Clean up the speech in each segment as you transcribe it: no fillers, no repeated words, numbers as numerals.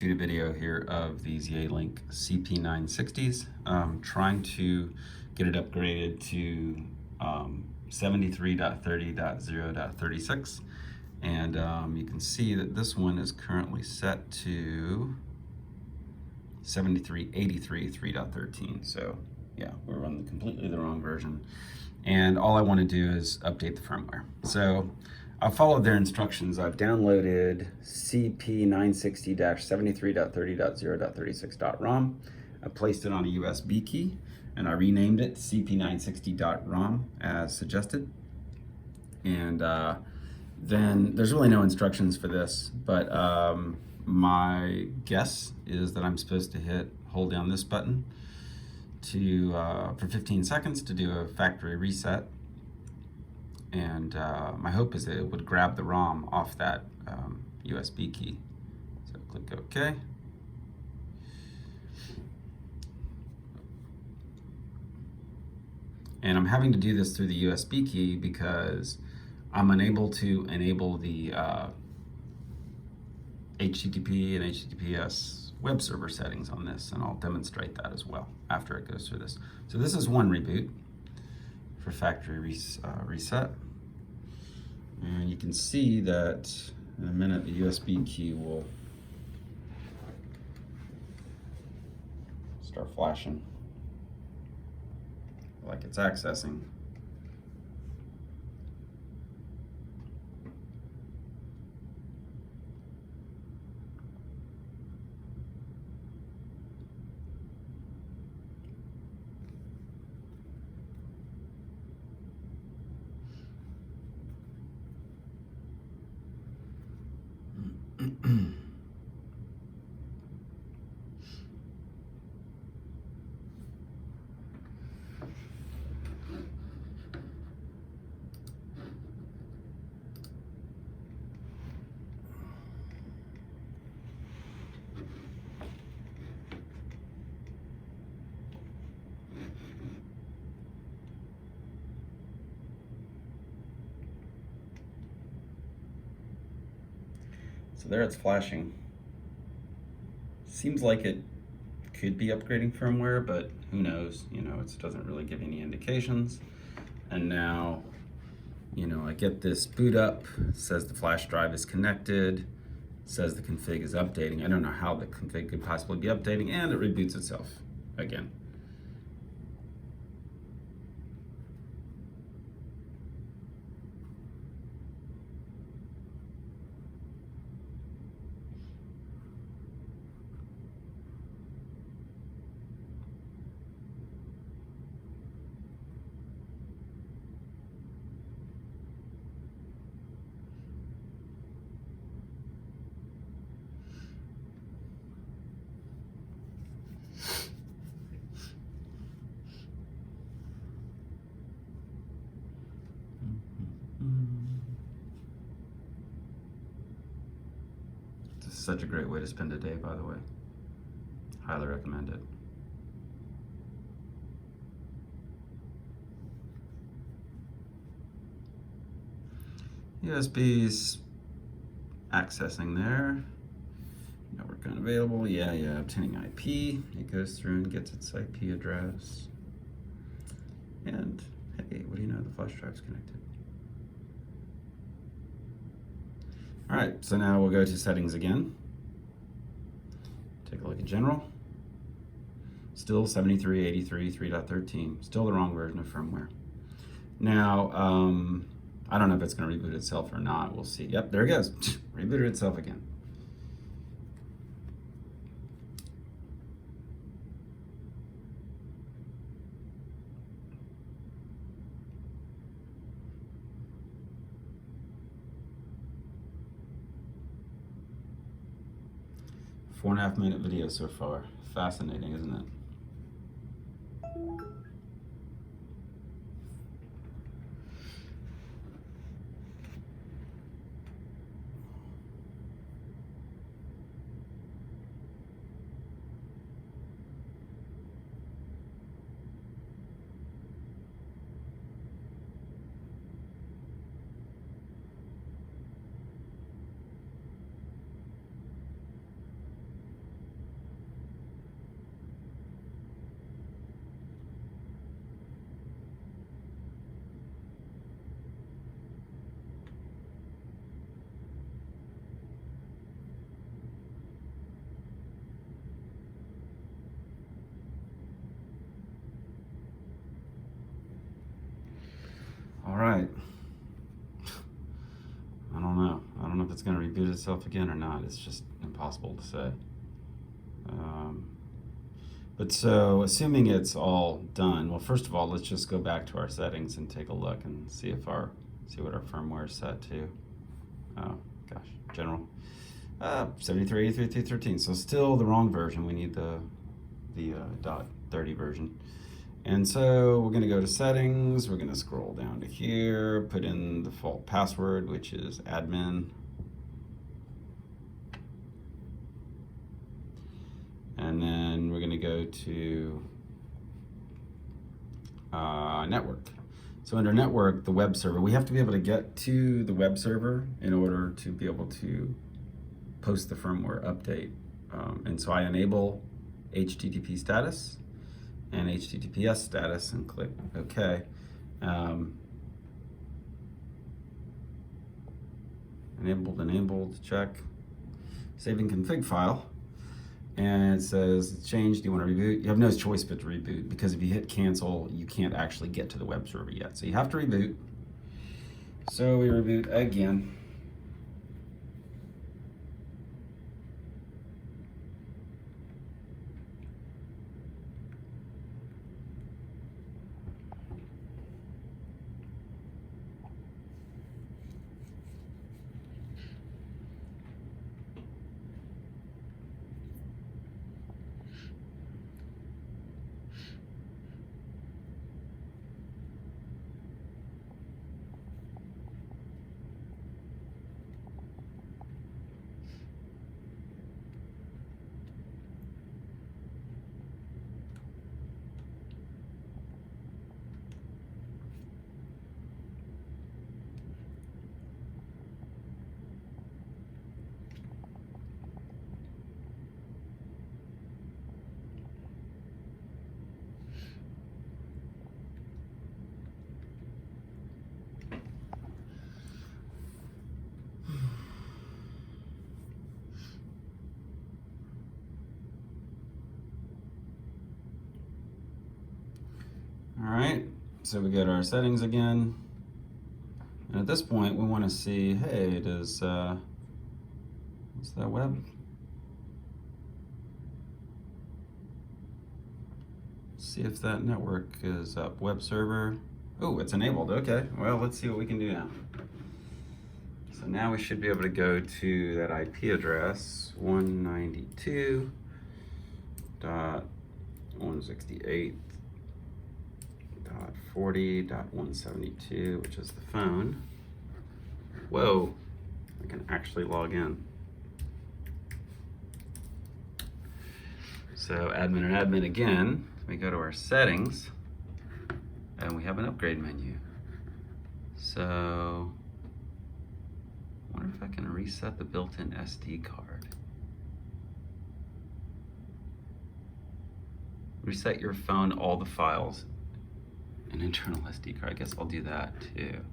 shoot a video here of these Yealink CP960s. Trying to get it upgraded to 73.30.0.36, and you can see that this one is currently set to 73.83 3.13. So yeah, we're running completely the wrong version, and all I want to do is update the firmware. So I followed their instructions. I've downloaded CP960-73.30.0.36.ROM. I placed it on a USB key, and I renamed it CP960.ROM as suggested. And then there's really no instructions for this, but my guess is that I'm supposed to hold down this button for 15 seconds to do a factory reset. And my hope is that it would grab the ROM off that USB key. So click OK. And I'm having to do this through the USB key because I'm unable to enable the HTTP and HTTPS web server settings on this, and I'll demonstrate that as well after it goes through this. So this is one reboot for factory reset, and you can see that in a minute the USB key will start flashing like it's accessing. So there it's flashing. Seems like it could be upgrading firmware, but who knows? You know, it doesn't really give any indications. And now, you know, I get this boot up, it says the flash drive is connected, it says the config is updating. I don't know how the config could possibly be updating, and it reboots itself again. This is such a great way to spend a day, by the way. Highly recommend it. USB's accessing there. Network unavailable. Yeah, obtaining IP. It goes through and gets its IP address. And hey, what do you know? The flash drive's connected. All right, so now we'll go to settings again. Take a look at general. Still 73.83 3.13. Still the wrong version of firmware. Now, I don't know if it's going to reboot itself or not. We'll see. Yep, there it goes. Rebooted itself again. Four and a half minute video so far. Fascinating, isn't it? going to reboot itself again or not. It's just impossible to say. But so, assuming it's all done, well, first of all, let's just go back to our settings and take a look and see what our firmware is set to. Oh gosh, general 73.83.13. So still the wrong version. We need the .30 version. And so we're going to go to settings. We're going to scroll down to here, put in the default password, which is admin. And then we're going to go to network. So under network, the web server, we have to be able to get to the web server in order to be able to post the firmware update. And so I enable HTTP status and HTTPS status and click OK. Enabled, check. Saving config file. And it says, change, do you want to reboot? You have no choice but to reboot, because if you hit cancel, you can't actually get to the web server yet. So you have to reboot. So we reboot again. All right, so we go to our settings again. And at this point, we want to see, hey, does, what's that web? See if that network is up. Web server. Oh, it's enabled. Okay, well, let's see what we can do now. So now we should be able to go to that IP address, 192.168.40.172, which is the phone. Whoa, I can actually log in. So admin and admin again, we go to our settings and we have an upgrade menu. So I wonder if I can reset the built-in SD card. Reset your phone, all the files, an internal SD card. I guess I'll do that too.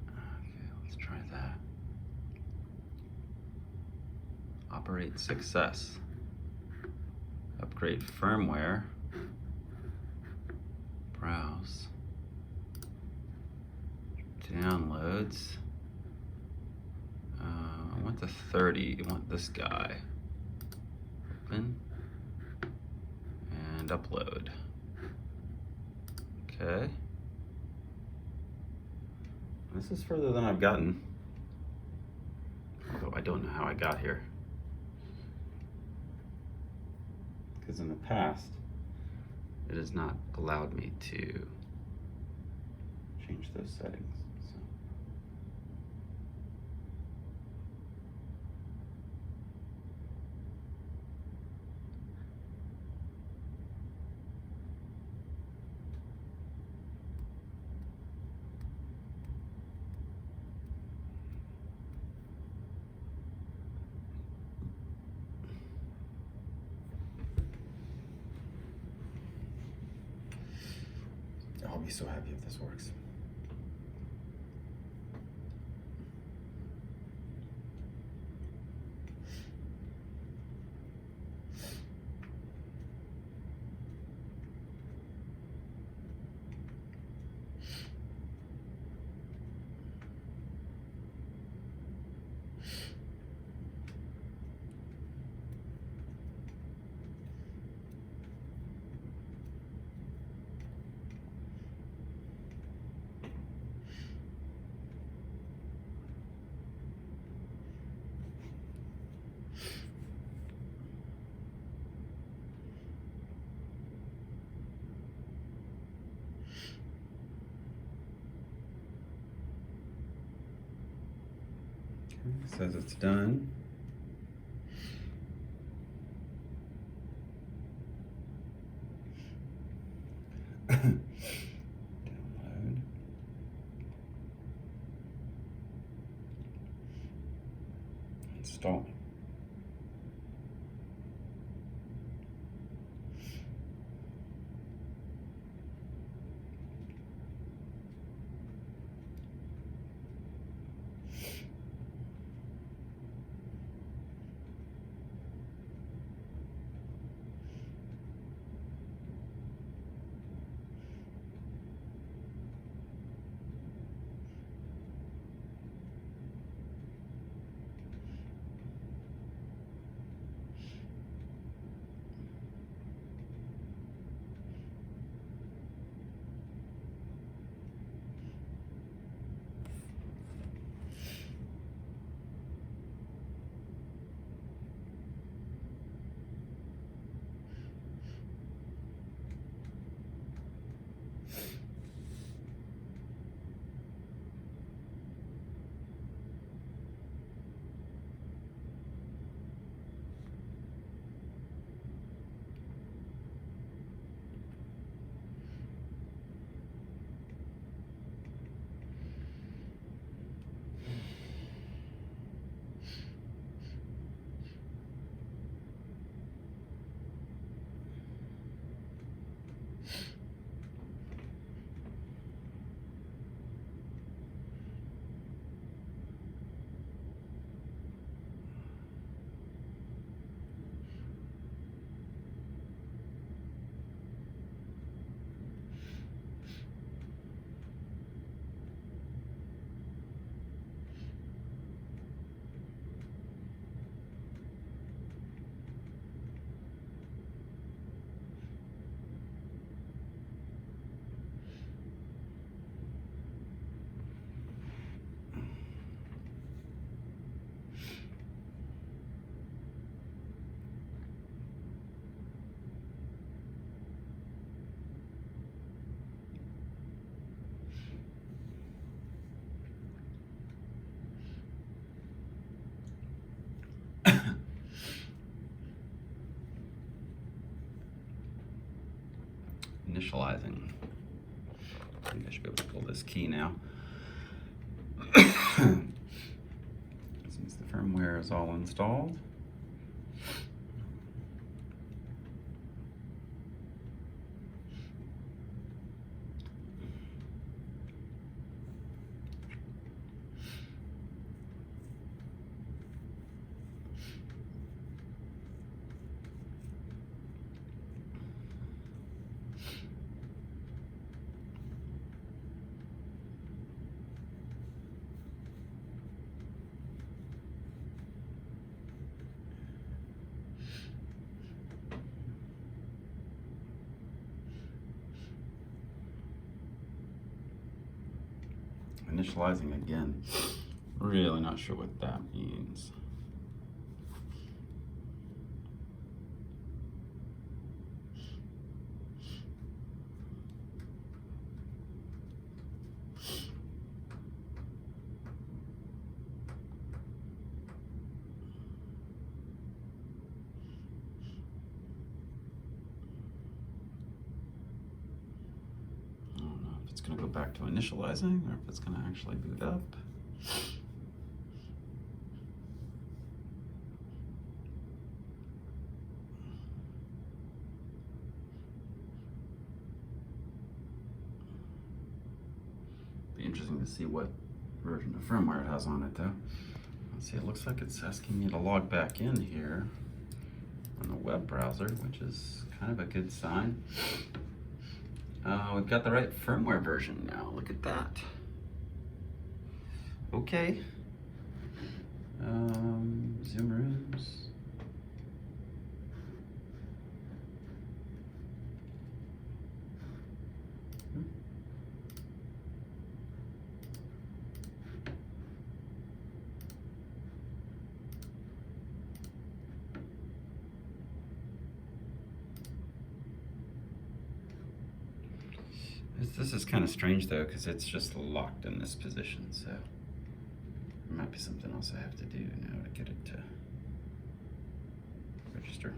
Okay, let's try that. Operate success. Upgrade firmware. Browse. Downloads. I want the 30. I want this guy. Open. And upload. Okay. This is further than I've gotten. Although I don't know how I got here. Because in the past, it has not allowed me to change those settings. So. I'll be so happy if this works. It says it's done. Download. Install. Initializing. I think I should be able to pull this key now. Since the firmware is all installed. Initializing again. Really not sure what that means. It's going to go back to initializing, or if it's going to actually boot up. Be interesting to see what version of firmware it has on it, though. Let's see, it looks like it's asking me to log back in here on the web browser, which is kind of a good sign. We've got the right firmware version now. Look at that. Okay. Zoom rooms. This is kind of strange though, because it's just locked in this position, so I might be something else I have to do now to get it to register.